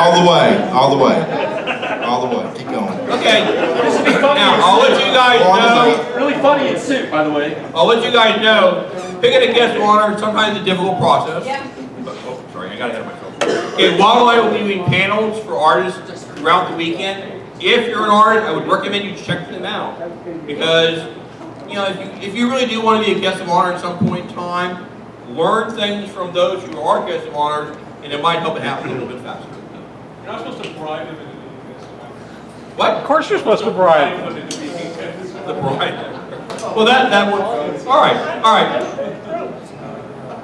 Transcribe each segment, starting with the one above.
All the way, all the way, all the way. Keep going. Okay. Now I'll let you guys know. Really funny in suit, by the way. I'll let you guys know. Picking a guest of honor is sometimes a difficult process. Yeah. Oh, sorry, I got ahead of myself. Okay, Wildlife will be doing panels for artists throughout the weekend. If you're an artist, I would recommend you check them out because, you know, if you really do want to be a guest of honor at some point in time, learn things from those who are guests of honor, and it might help it happen a little bit faster. You're not supposed to bribe him into doing this. What? Of course you're supposed to bribe. The bride. Well, that works. All right, all right.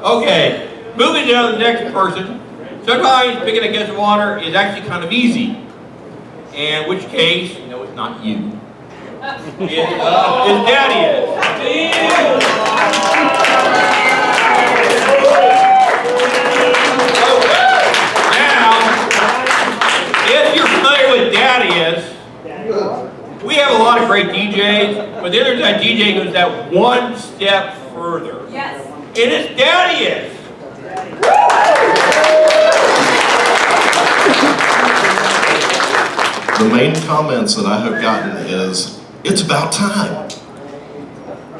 Okay, moving down to the next person. Sometimes picking a guest of honor is actually kind of easy. In which case, no, it's not you. It's Daddy is. Now, if you're familiar with Daddy is, we have a lot of great DJs, but then there's that DJ who's that one step further. Yes. And it's Daddy is. The main comments that I have gotten is, it's about time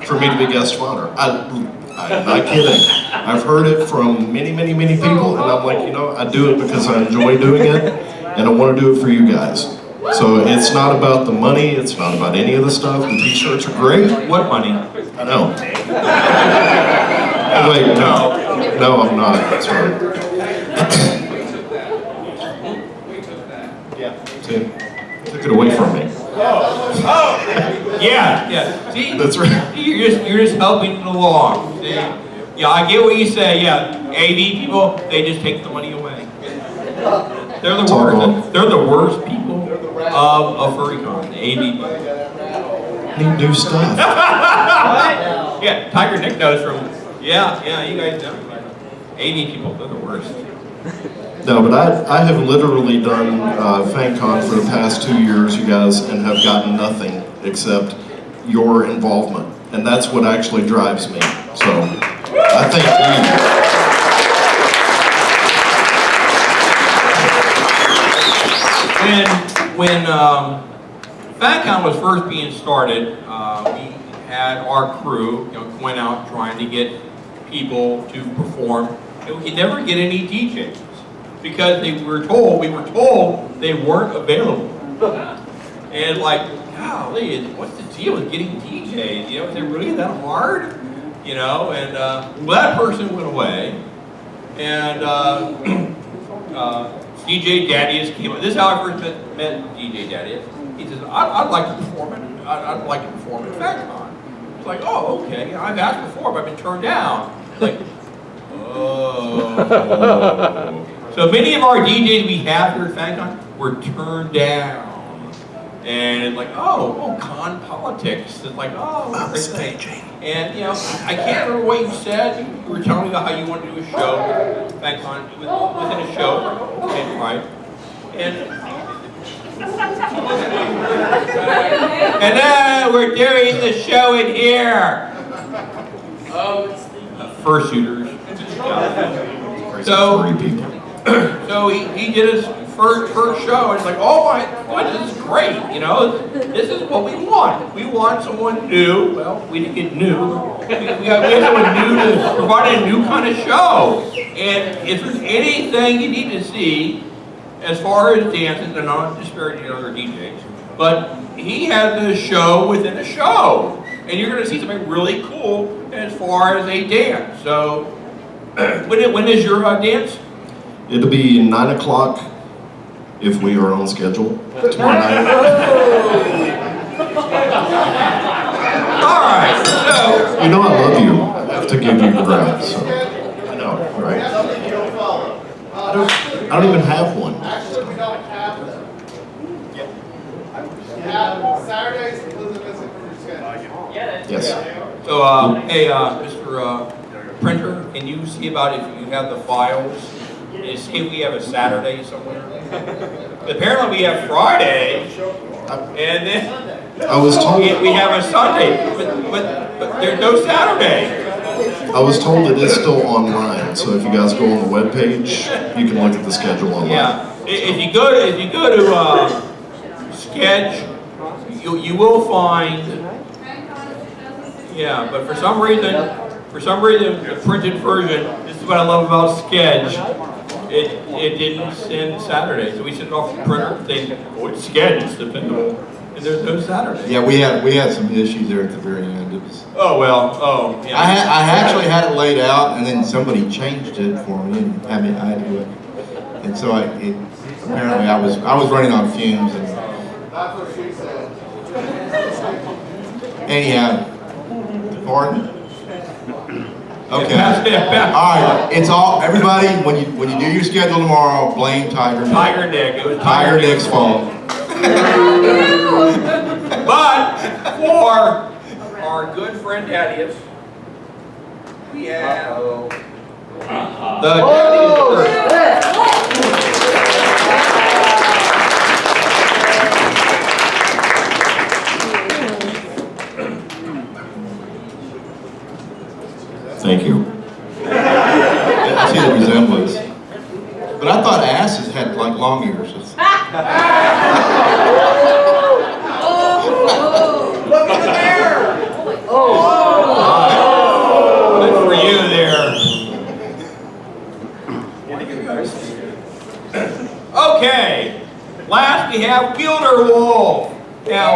for me to be guest of honor. I'm not kidding. I've heard it from many, many, many people, and I'm like, you know, I do it because I enjoy doing it, and I want to do it for you guys. So it's not about the money, it's not about any of the stuff. The t-shirts are great. What money? I know. Wait, no. No, I'm not. That's right. Yeah, see? Took it away from me. Yeah. See, That's right. You're just helping it along. See? Yeah, I get what you say. Yeah, AV people, they just take the money away. They're the worst. They're the worst people of Furrycon. The AV people. Need new stuff. Yeah, Tiger Nick knows from. Yeah, you guys know. AV people, they're the worst. No, but I have literally done Fangcon for the past 2 years, you guys, and have gotten nothing except your involvement. And that's what actually drives me. So, I thank you. When Fangcon was first being started, we had our crew, you know, going out trying to get people to perform, and we could never get any DJs. Because we were told they weren't available. And like, golly, what's the deal with getting DJs? You know, is it really that hard? You know, and well, that person went away, and DJ Daddius came up. This is how I first met DJ Daddius. He says, I'd like to perform it. I'd like to perform at Fangcon. It's like, oh, okay. I've asked before, but I've been turned down. Like, oh. So many of our DJs we have here at Fangcon were turned down. And it's like, oh, con politics. It's like, oh, staging. And, you know, I can't remember what you said. You were telling me about how you wanted to do a show, Fangcon, within a show. Okay, right. And then we're doing the show in here. Oh, it's the fursuiters. So he did his first show, and it's like, oh my God, this is great, you know, this is what we want. We want someone new. Well, we didn't get new. We have someone new to provide a new kind of show. And if there's anything you need to see, as far as dances, and I'm not disparaging other DJs, but he has a show within a show. And you're going to see something really cool as far as a dance. So, when is your dance? It'll be 9 o'clock if we are on schedule tomorrow night. All right, so. You know I love you. I have to give you grab, so. I know, right? I don't even have one. Actually, we don't have them. Yeah, Saturdays, Elizabeth, from your schedule. Yes. So, hey, Mr. Printer, can you see about if you have the files? And see if we have a Saturday somewhere. Apparently we have Friday, and then I was told we have a Sunday, but there's no Saturday. I was told it is still online, so if you guys go on the webpage, you can look at the schedule online. Yeah, If you go to Sketch, you will find. Yeah, but for some reason, the printed version. This is what I love about Sketch. It didn't send Saturday, so we sent it off the printer saying, "Oh, it's Sketch, it's dependable," and there's no Saturday. Yeah, we had some issues there at the very end. It was. Oh well. Oh yeah. I actually had it laid out, and then somebody changed it for me, and I had to do it. And so apparently I was running on fumes, and That's what she said. anyhow, pardon. Okay. Yeah. All right. It's all everybody. When you do your schedule tomorrow, blame Tiger Nick. Tiger Nick. It was Tiger Nick's fault. But for our good friend Daddius, we have the Daddius. Thank you. I see the resemblance. But I thought asses had like long ears. Look in the mirror! Good for you there. Okay. Last we have Wielder Wolf. Now,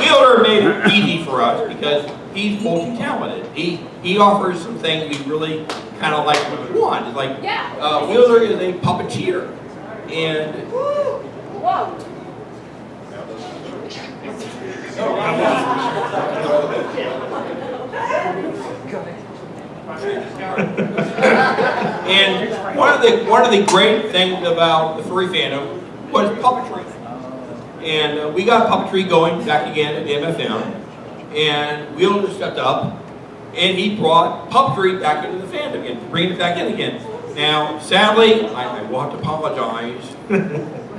Wielder made it easy for us because he's multi-talented. He offers some things we really kind of like want. It's like Wielder is a puppeteer, and and one of the great things about the furry fandom was puppetry. And we got puppetry going back again at the MFM, and Wielder stepped up, and he brought puppetry back into the fandom again, bringing it back in again. Now, sadly, I will have to apologize.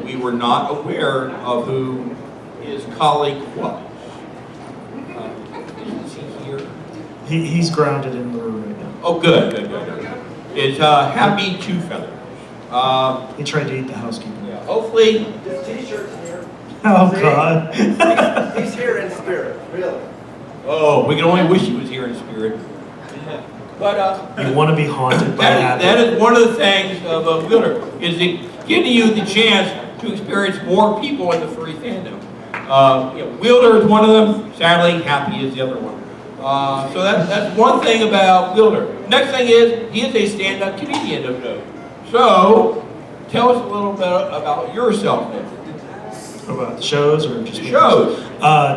We were not aware of who his colleague was. Is he here? He's grounded in the room right now. Oh, good. It's Happy Two Feathers. He tried to eat the housekeeper. Yeah, hopefully. This t-shirt's here. Oh, God. He's here in spirit, really. Oh, we can only wish he was here in spirit. But You want to be haunted by that is one of the things of Wielder, is it giving you the chance to experience more people in the furry fandom. Wielder is one of them. Sadly, Happy is the other one. So that's one thing about Wielder. Next thing is, he is a stand-up comedian of note. So, tell us a little bit about yourself, Nick. About the shows or just The shows.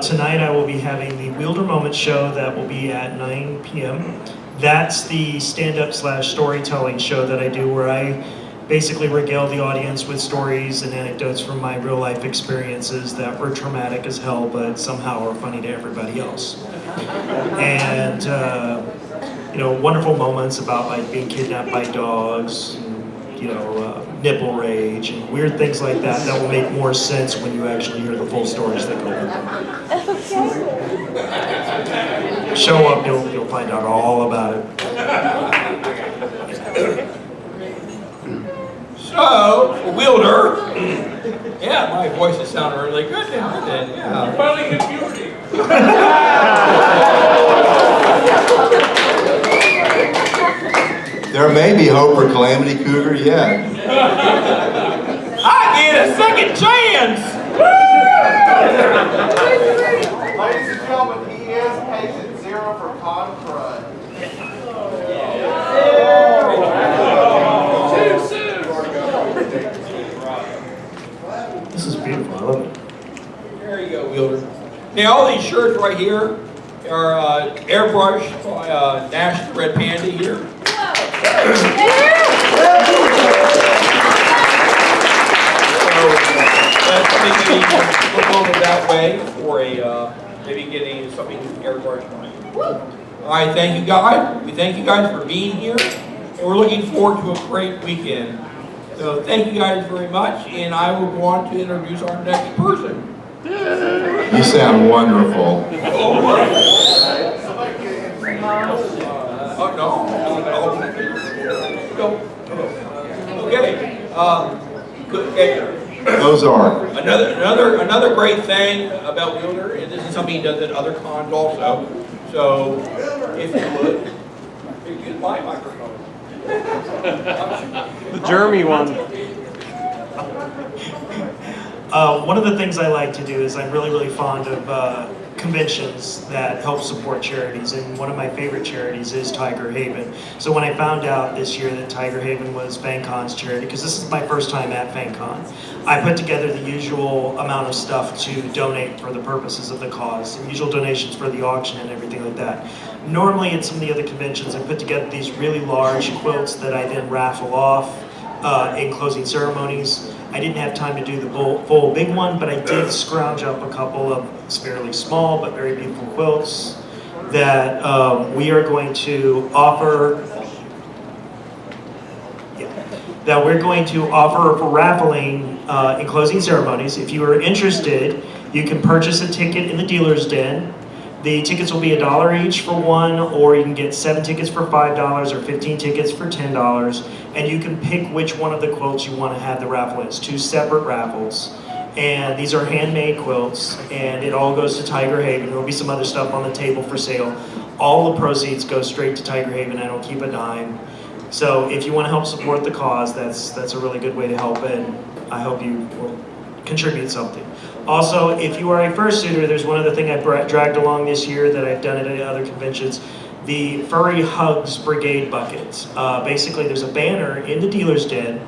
Tonight I will be having the Wielder Moment show that will be at 9 p.m. That's the stand-up / storytelling show that I do where I basically regale the audience with stories and anecdotes from my real life experiences that were traumatic as hell but somehow are funny to everybody else. And wonderful moments about like being kidnapped by dogs, nipple rage and weird things like that will make more sense when you actually hear the full stories that go with them. Show up, you'll find out all about it. So, Wielder, yeah, my voice is sounding really good now. Yeah. Finally hit puberty. There may be hope for Calamity Cougar yet. I get a second chance! Ladies and gentlemen, he is patient 0 for Con Crud. Too soon. This is beautiful, I love it. There you go, Wielder. Now, all these shirts right here are airbrushed by Nash the Red Panda here. So, let's make it look a little that way for maybe getting something airbrushed on it. All right, thank you guys. We thank you guys for being here, and we're looking forward to a great weekend. So thank you guys very much, and I will go on to introduce our next person. You sound wonderful. Oh, no. Okay. Good. Okay. Those are. Another great thing about Wielder, and this is something he does at other cons also. So, if you would, use my microphone. The Jeremy one. One of the things I like to do is I'm really fond of conventions that help support charities, and one of my favorite charities is Tiger Haven. So when I found out this year that Tiger Haven was Fangcon's charity, because this is my first time at Fangcon, I put together the usual amount of stuff to donate for the purposes of the cause, the usual donations for the auction and everything like that. Normally at some of the other conventions I put together these really large quilts that I then raffle off in closing ceremonies. I didn't have time to do the full big one, but I did scrounge up a couple of fairly small but very beautiful quilts that we are going to offer. That we're going to offer for raffling in closing ceremonies. If you are interested, you can purchase a ticket in the dealer's den. The tickets will be $1 each for one, or you can get 7 tickets for $5 or 15 tickets for $10, and you can pick which one of the quilts you want to have the raffle in. It's 2 separate raffles, and these are handmade quilts, and it all goes to Tiger Haven. There will be some other stuff on the table for sale. All the proceeds go straight to Tiger Haven. I don't keep a dime. So if you want to help support the cause, that's a really good way to help, and I hope you will contribute something. Also, if you are a fursuiter, there's one other thing I dragged along this year that I've done at other conventions, the Furry Hugs Brigade bucket. Basically, there's a banner in the dealer's den.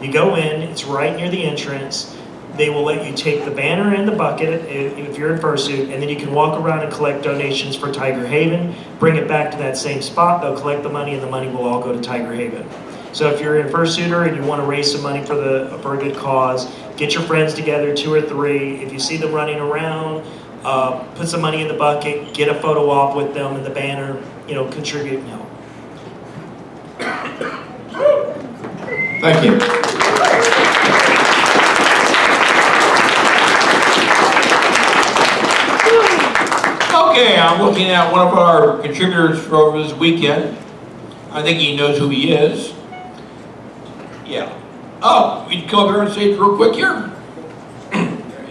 You go in, it's right near the entrance. They will let you take the banner and the bucket if you're in fursuit, and then you can walk around and collect donations for Tiger Haven, bring it back to that same spot, they'll collect the money, and the money will all go to Tiger Haven. So if you're in fursuiter and you want to raise some money for a good cause, get your friends together, 2 or 3. If you see them running around, put some money in the bucket, get a photo op with them and the banner, contribute and help. Thank you. Okay, I'm looking at one of our contributors for over this weekend. I think he knows who he is. Yeah. Oh, we can come up here and say it real quick here.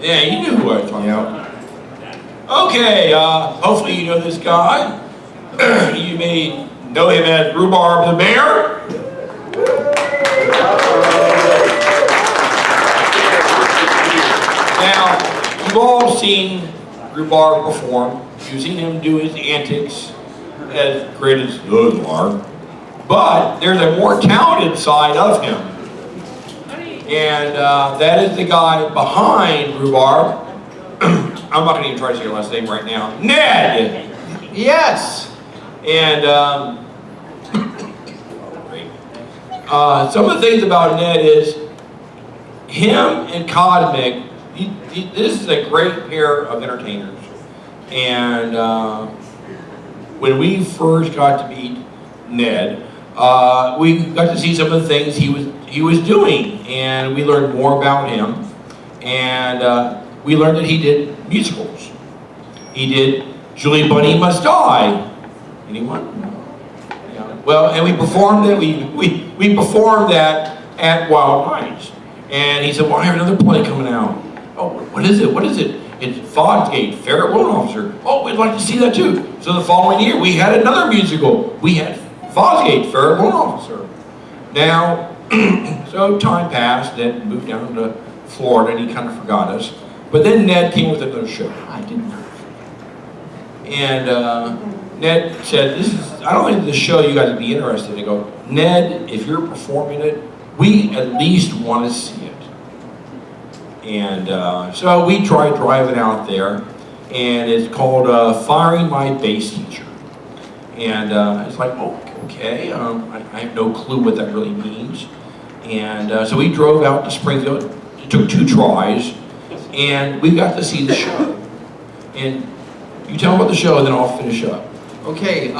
Yeah, you knew who I was talking about. Okay, hopefully you know this guy. You may know him as Rhubarb the Bear. Now, you've all seen Rhubarb perform. You've seen him do his antics, as great as those are. But there's a more talented side of him. And that is the guy behind Rhubarb. I'm not going to even try to say your last name right now. Ned! Yes! And some of the things about Ned is him and Cosmic, this is a great pair of entertainers. And when we first got to meet Ned, we got to see some of the things he was doing, and we learned more about him. And we learned that he did musicals. He did Julie Bunny Must Die. Anyone? Yeah. Well, and we performed that. We performed that at Wild Nights. And he said, "Well, I have another play coming out." "Oh, what is it? What is it?" "It's Fosgate, Ferret Loan Officer." "Oh, we'd like to see that too." So the following year, we had another musical. We had Fosgate, Ferret Loan Officer. Now, so time passed. Ned moved down to Florida, and he kind of forgot us. But then Ned came with another show. I didn't know. And Ned said, I don't think this show you guys would be interested in." I go, "Ned, if you're performing it, we at least want to see it." And so we tried driving out there, and it's called Firing My Bass Teacher. And it's like, oh, okay, I have no clue what that really means. And so we drove out to Springfield. It took 2 tries, and we got to see the show. And you tell them about the show, and then I'll finish up. Okay,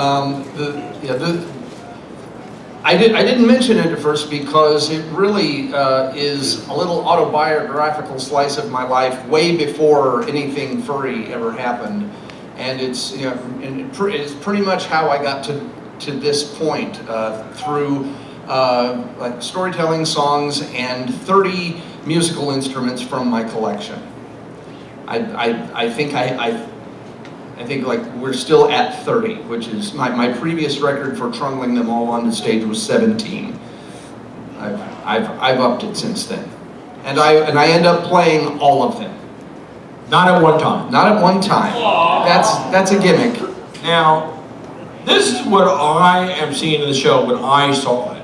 I didn't mention it at first because it really is a little autobiographical slice of my life way before anything furry ever happened, and it's it's pretty much how I got to to this point through like storytelling songs and 30 musical instruments from my collection. I think like we're still at 30, which is my previous record for trundling them all onto stage was 17. I've upped it since then, and I end up playing all of them. Not at one time. Not at one time. That's a gimmick. Now, this is what I am seeing in the show when I saw it.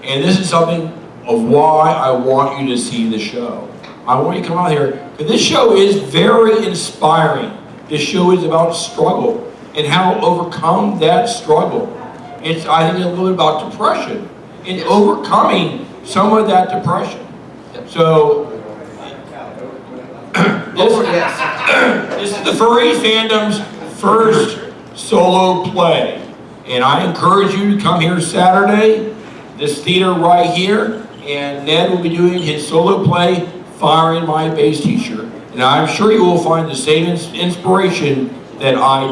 And this is something of why I want you to see the show. I want you to come out here, because this show is very inspiring. This show is about struggle and how to overcome that struggle. It's, I think, a little bit about depression and overcoming some of that depression. So, this is the furry fandom's first solo play. And I encourage you to come here Saturday, this theater right here, and Ned will be doing his solo play, Firing My Bass T-shirt. And I'm sure you will find the same inspiration that I did.